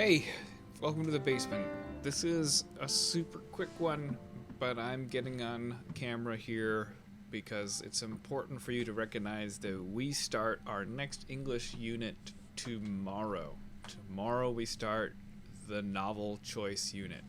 Hey, welcome to the basement. This is a super quick one, but I'm getting on camera here because it's important for you to recognize that we start our next English unit tomorrow. Tomorrow we start the novel choice unit.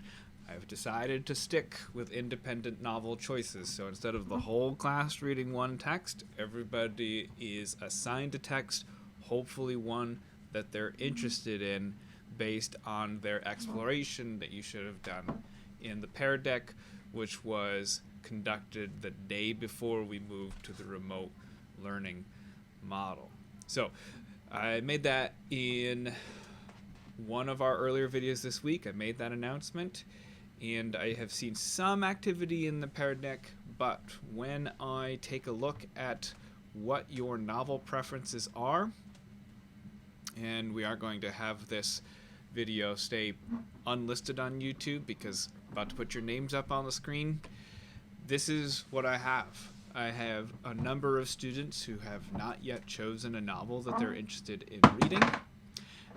I've decided to stick with independent novel choices, so instead of the whole class reading one text, everybody is assigned a text, hopefully one that they're interested in, based on their exploration that you should have done in the Pear Deck, which was conducted the day before we moved to the remote learning model. So I made that in one of our earlier videos this week. I made that announcement, and I have seen some activity in the Pear Deck, but when I take a look at what your novel preferences are, and we are going to have this video stay unlisted on YouTube because I'm about to put your names up on the screen. This is what I have. I have a number of students who have not yet chosen a novel that they're interested in reading.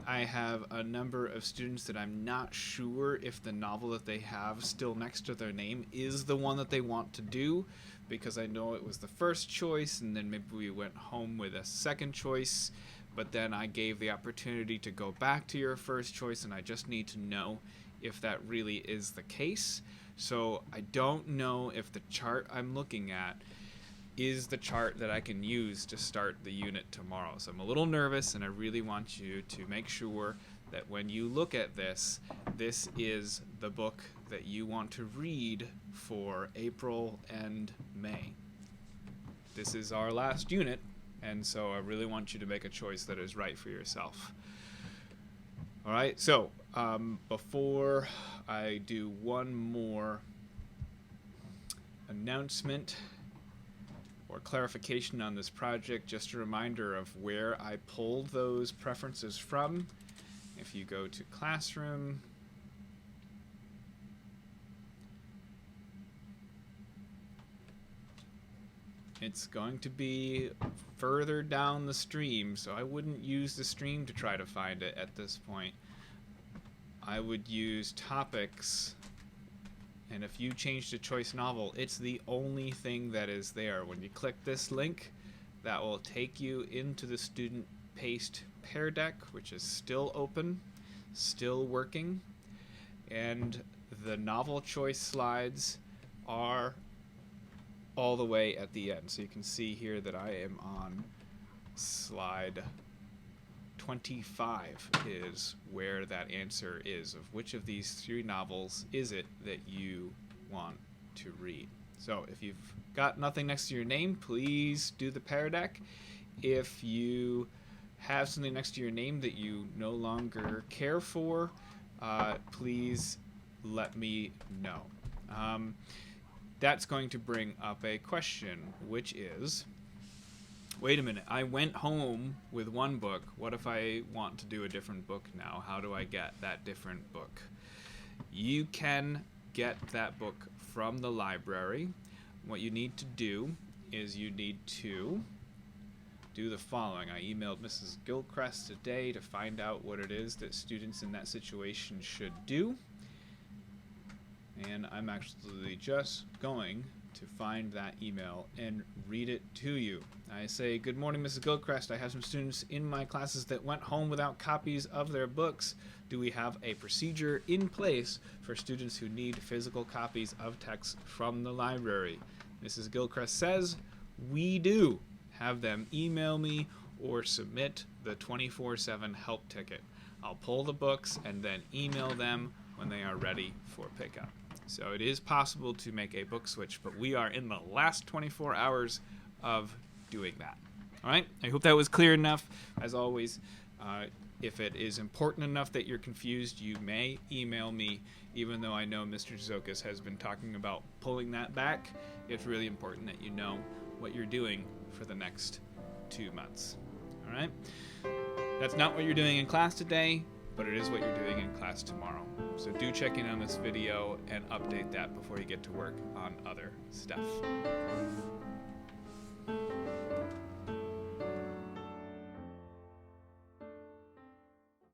I have a number of students that I'm not sure if the novel that they have still next to their name is the one that they want to do, because I know it was the first choice and then maybe we went home with a second choice, but then I gave the opportunity to go back to your first choice, and I just need to know if that really is the case. So I don't know if the chart I'm looking at is the chart that I can use to start the unit tomorrow. So I'm a little nervous, and I really want you to make sure that when you look at this, this is the book that you want to read for April and May. This is our last unit, and so I really want you to make a choice that is right for yourself. All right, so before I do one more announcement or clarification on this project, just a reminder of where I pulled those preferences from. If you go to Classroom, it's going to be further down the stream, so I wouldn't use the stream to try to find it at this point. I would use topics, and if you change to choice novel, it's the only thing that is there. When you click this link, that will take you into the student paced Pear Deck, which is still open, still working, and the novel choice slides are all the way at the end. So you can see here that I am on slide 25 is where that answer is, of which of these three novels is it that you want to read. So if you've got nothing next to your name, please do the Pear Deck. If you have something next to your name that you no longer care for, please let me know. That's going to bring up a question, which is, wait a minute, I went home with one book. What if I want to do a different book now? How do I get that different book? You can get that book from the library. What you need to do is you need to do the following. I emailed Mrs. Gilchrist today to find out what it is that students in that situation should do. And I'm actually just going to find that email and read it to you. I say, good morning, Mrs. Gilchrist. I have some students in my classes that went home without copies of their books. Do we have a procedure in place for students who need physical copies of texts from the library? Mrs. Gilchrist says, we do. Have them email me or submit the 24/7 help ticket. I'll pull the books and then email them when they are ready for pickup. So it is possible to make a book switch, but we are in the last 24 hours of doing that. All right, I hope that was clear enough. As always, if it is important enough that you're confused, you may email me, even though I know Mr. Zokas has been talking about pulling that back. It's really important that you know what you're doing for the next 2 months. All right, that's not what you're doing in class today, but it is what you're doing in class tomorrow. So do check in on this video and update that before you get to work on other stuff.